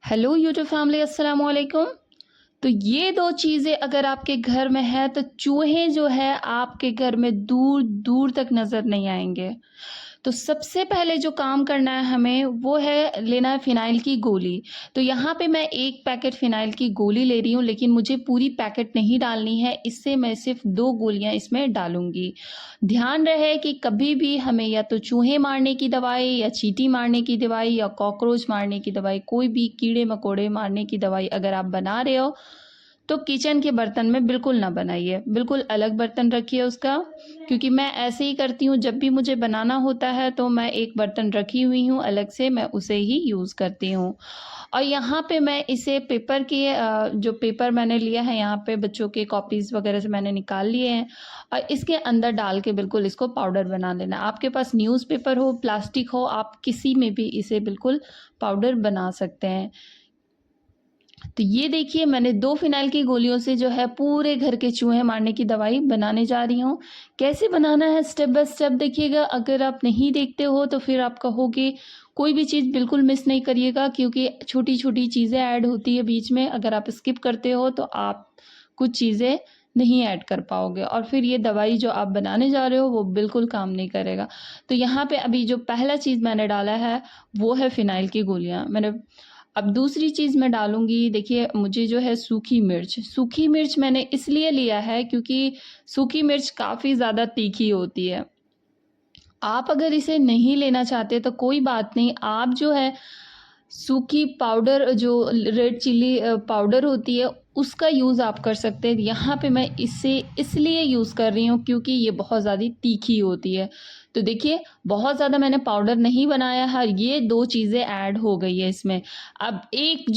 Hello YouTube family, अस्सलाम वालेकुम। तो ये 2 चीज़ें अगर आपके घर में है तो चूहे जो है आपके घर में दूर-दूर तक नज़र नहीं आएँगे। तो सबसे पहले जो काम करना है हमें वो है लेना है फ़िनाइल की गोली। तो यहाँ पे मैं 1 पैकेट फ़िनाइल की गोली ले रही हूँ, लेकिन मुझे पूरी पैकेट नहीं डालनी है, इससे मैं सिर्फ़ 2 गोलियाँ इसमें डालूँगी। ध्यान रहे कि कभी भी हमें या तो चूहे मारने की दवाई या चींटी मारने की दवाई या कॉकरोच मारने की दवाई, कोई भी कीड़े-मकोड़े मारने की दवाई अगर आप बना रहे हो तो किचन के बर्तन में बिल्कुल ना बनाइए, बिल्कुल अलग बर्तन रखिए उसका। क्योंकि मैं ऐसे ही करती हूँ, जब भी मुझे बनाना होता है तो मैं एक बर्तन रखी हुई हूँ अलग से, मैं उसे ही यूज़ करती हूँ। और यहाँ पे मैं इसे पेपर के जो पेपर मैंने लिया है यहाँ पे बच्चों के कॉपीज़ वगैरह से मैंने निकाल लिए हैं और इसके अंदर डाल के बिल्कुल इसको पाउडर बना लेना है। आपके पास न्यूज़पेपर हो, प्लास्टिक हो, आप किसी में भी इसे बिल्कुल पाउडर बना सकते हैं। तो ये देखिए मैंने 2 फ़िनाइल की गोलियों से जो है पूरे घर के चूहे मारने की दवाई बनाने जा रही हूँ। कैसे बनाना है स्टेप बाय स्टेप देखिएगा, अगर आप नहीं देखते हो तो फिर आप कहोगे कोई भी चीज़ बिल्कुल मिस नहीं करिएगा, क्योंकि छोटी-छोटी चीज़ें ऐड होती है बीच में, अगर आप स्किप करते हो तो आप कुछ चीज़ें नहीं ऐड कर पाओगे और फिर ये दवाई जो आप बनाने जा रहे हो वो बिल्कुल काम नहीं करेगा। तो यहाँ पे अभी जो पहला चीज़ मैंने डाला है वो है फ़िनाइल की गोलियाँ। अब दूसरी चीज़ मैं डालूँगी, देखिए मुझे जो है सूखी मिर्च मैंने इसलिए लिया है क्योंकि सूखी मिर्च काफ़ी ज़्यादा तीखी होती है। आप अगर इसे नहीं लेना चाहते तो कोई बात नहीं, आप जो है सूखी पाउडर जो रेड चिली पाउडर होती है उसका यूज़ आप कर सकते हैं। यहाँ पे मैं इसे इसलिए यूज़ कर रही हूँ क्योंकि ये बहुत ज़्यादा तीखी होती है। तो देखिए बहुत ज़्यादा मैंने पाउडर नहीं बनाया है, ये 2 चीज़ें ऐड हो गई है इसमें। अब एक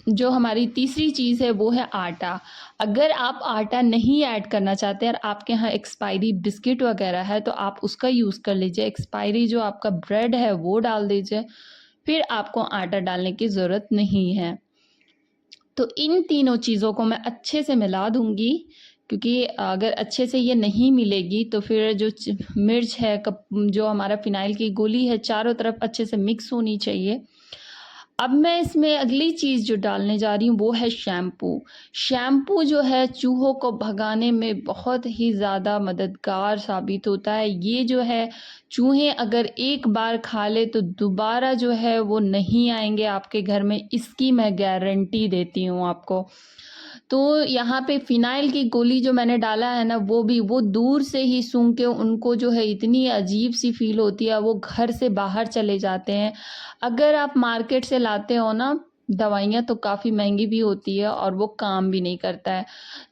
जो हमारी तीसरी चीज़ है वो है आटा। अगर आप आटा नहीं ऐड करना चाहते और आपके यहाँ एक्सपायरी बिस्किट वग़ैरह है तो आप उसका यूज़ कर लीजिए। एक्सपायरी जो आपका ब्रेड है वो डाल दीजिए, फिर आपको आटा डालने की ज़रूरत नहीं है। तो इन तीनों चीज़ों को मैं अच्छे से मिला दूँगी, क्योंकि अगर अच्छे से ये नहीं मिलेगी तो फिर जो मिर्च है जो हमारा फ़िनाइल की गोली है चारों तरफ अच्छे से मिक्स होनी चाहिए। अब मैं इसमें अगली चीज़ जो डालने जा रही हूँ वो है शैम्पू। शैम्पू जो है चूहों को भगाने में बहुत ही ज़्यादा मददगार साबित होता है। ये जो है चूहे अगर एक बार खा ले तो दोबारा जो है वो नहीं आएँगे आपके घर में, इसकी मैं गारंटी देती हूँ आपको। तो यहाँ पे फ़िनाइल की गोली जो मैंने डाला है ना वो दूर से ही सूंघ के उनको जो है इतनी अजीब-सी फ़ील होती है, वो घर से बाहर चले जाते हैं। अगर आप मार्केट से लाते हो ना दवाइयाँ तो काफ़ी महँगी भी होती है और वो काम भी नहीं करता है।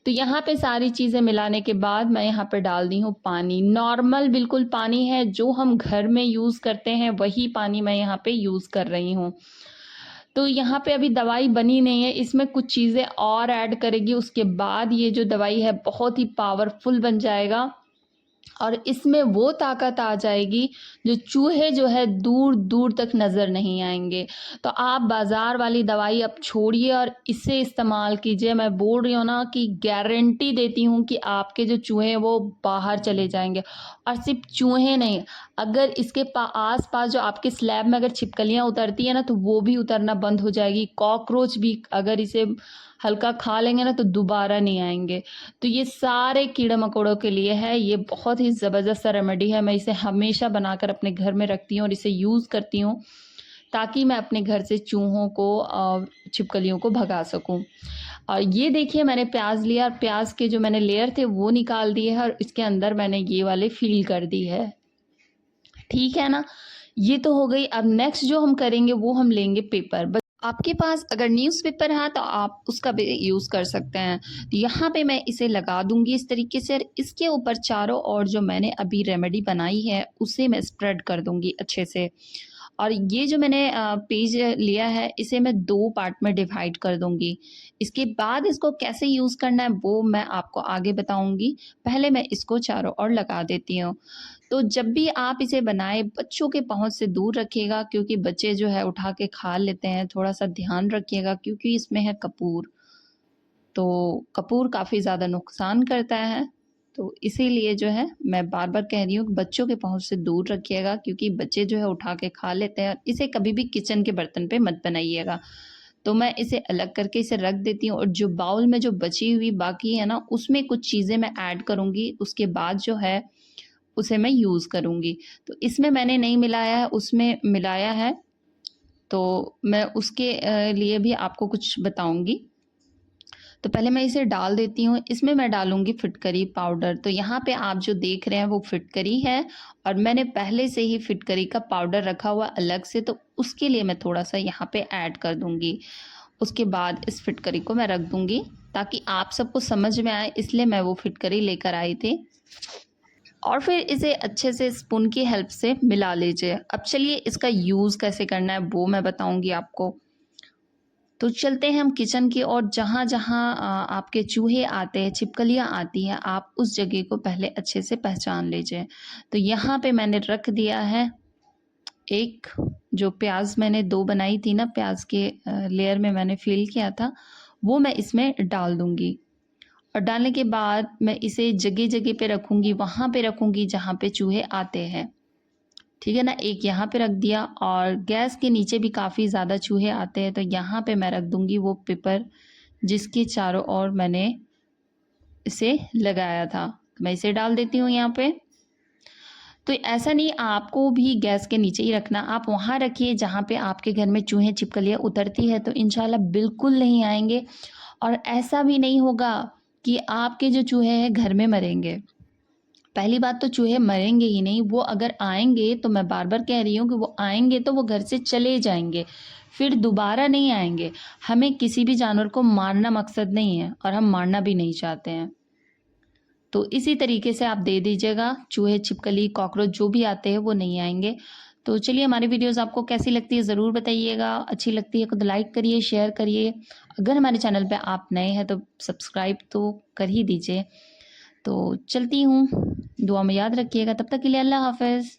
तो यहाँ पे सारी चीज़ें मिलाने के बाद मैं यहाँ पे डाल दी हूँ पानी। नॉर्मल बिल्कुल पानी है, जो हम घर में यूज़ करते हैं वही पानी मैं यहाँ पे यूज़ कर रही हूँ। तो यहाँ पे अभी दवाई बनी नहीं है, इसमें कुछ चीज़ें और ऐड करेगी, उसके बाद ये जो दवाई है बहुत ही पावरफुल बन जाएगा और इसमें वो ताकत आ जाएगी जो चूहे जो है दूर-दूर तक नज़र नहीं आएँगे। तो आप बाज़ार वाली दवाई अब छोड़िए और इसे इस्तेमाल कीजिए। मैं बोल रही हूँ ना कि गारंटी देती हूँ कि आपके जो चूहे हैं वो बाहर चले जाएँगे। और सिर्फ़ चूहे नहीं, अगर इसके आस-पास जो आपके स्लैब में अगर छिपकलियाँ उतरती हैं ना तो वो भी उतरना बंद हो जाएगी। कॉकरोच भी अगर इसे हल्का खा लेंगे ना तो दोबारा नहीं आएँगे। तो ये सारे कीड़े-मकोड़ों के लिए है, ये बहुत ही ज़बरदस्त सा रेमेडी है। मैं इसे हमेशा बनाकर अपने घर में रखती हूँ और इसे यूज़ करती हूँ, ताकि मैं अपने घर से चूहों को छिपकलियों को भगा सकूँ। और ये देखिए मैंने प्याज़ लिया और प्याज़ के जो मैंने लेयर थे वो निकाल दिए हैं और इसके अंदर मैंने ये वाले फ़िल कर दी है। ठीक है ना? ये तो हो गई। अब नेक्स्ट जो हम करेंगे वो हम लेंगे पेपर। बस आपके पास अगर न्यूज़पेपर है तो आप उसका भी यूज़ कर सकते हैं। तो यहाँ पे मैं इसे लगा दूँगी इस तरीके से और इसके ऊपर चारों ओर जो मैंने अभी रेमेडी बनाई है उसे मैं स्प्रेड कर दूँगी अच्छे से। और ये जो मैंने पेज लिया है इसे मैं 2 पार्ट में डिवाइड कर दूँगी। इसके बाद इसको कैसे यूज़ करना है वो मैं आपको आगे बताऊँगी। पहले मैं इसको चारों ओर लगा देती हूँ। तो जब भी आप इसे बनाएँ बच्चों के पहुँच से दूर रखिएगा, क्योंकि बच्चे जो है उठा के खा लेते हैं। थोड़ा-सा ध्यान रखिएगा क्योंकि इसमें है कपूर। तो कपूर काफ़ी ज़्यादा नुकसान करता है। तो इसीलिए जो है मैं बार-बार कह रही हूँ कि बच्चों के पहुँच से दूर रखिएगा, क्योंकि बच्चे जो है उठा के खा लेते हैं। इसे कभी भी किचन के बर्तन पे मत बनाइएगा। तो मैं इसे अलग करके इसे रख देती हूँ और जो बाउल में जो बची हुई बाकी है ना, उसमें कुछ चीज़ें मैं ऐड करूँगी, उसके बाद जो है उसे मैं यूज़ करूँगी। तो इसमें मैंने नहीं मिलाया है, उसमें मिलाया है, तो मैं उसके लिए भी आपको कुछ बताऊँगी। तो पहले मैं इसे डाल देती हूँ, इसमें मैं डालूँगी फिटकरी पाउडर। तो यहाँ पे आप जो देख रहे हैं वो फिटकरी है और मैंने पहले से ही फिटकरी का पाउडर रखा हुआ अलग से, तो उसके लिए मैं थोड़ा-सा यहाँ पे ऐड कर दूँगी। उसके बाद इस फिटकरी को मैं रख दूँगी ताकि आप सबको समझ में आए, इसलिए मैं वो फिटकरी लेकर आई थी। और फिर इसे अच्छे से स्पून की हेल्प से मिला लीजिए। अब चलिए इसका यूज़ कैसे करना है वो मैं बताऊँगी आपको। तो चलते हैं हम किचन की ओर। जहाँ-जहाँ आपके चूहे आते हैं, छिपकलियाँ आती हैं, आप उस जगह को पहले अच्छे से पहचान लीजिए। तो यहाँ पे मैंने रख दिया है एक, जो प्याज़ मैंने 2 बनाई थी ना, प्याज़ के लेयर में मैंने फ़िल किया था, वो मैं इसमें डाल दूँगी। और डालने के बाद मैं इसे जगह-जगह पे रखूँगी, वहाँ पे रखूँगी जहाँ पे चूहे आते हैं। ठीक है ना? एक यहाँ पे रख दिया और गैस के नीचे भी काफ़ी ज़्यादा चूहे आते हैं, तो यहाँ पे मैं रख दूँगी वो पेपर जिसके चारों ओर मैंने इसे लगाया था। मैं इसे डाल देती हूँ यहाँ पे। तो ऐसा नहीं आपको भी गैस के नीचे ही रखना, आप वहाँ रखिए जहाँ पे आपके घर में चूहे छिपकलियाँ उतरती है, तो इंशाल्लाह बिल्कुल नहीं आएँगे। और ऐसा भी नहीं होगा कि आपके जो चूहे हैं घर में मरेंगे। पहली बात तो चूहे मरेंगे ही नहीं, वो अगर आएँगे तो मैं बार-बार कह रही हूँ कि वो आएँगे तो वो घर से चले जाएँगे, फिर दोबारा नहीं आएँगे। हमें किसी भी जानवर को मारना मकसद नहीं है और हम मारना भी नहीं चाहते हैं। तो इसी तरीके से आप दे दीजिएगा, चूहे, छिपकली, कॉकरोच जो भी आते हैं वो नहीं आएँगे। तो चलिए हमारी वीडियोज़ आपको कैसी लगती है ज़रूर बताइएगा। अच्छी लगती है तो लाइक करिए, शेयर करिए। अगर हमारे चैनल पे आप नए हैं तो सब्सक्राइब तो कर ही दीजिए। तो चलती हूँ, दुआ में याद रखिएगा। तब तक के लिए अल्लाह हाफ़िज़।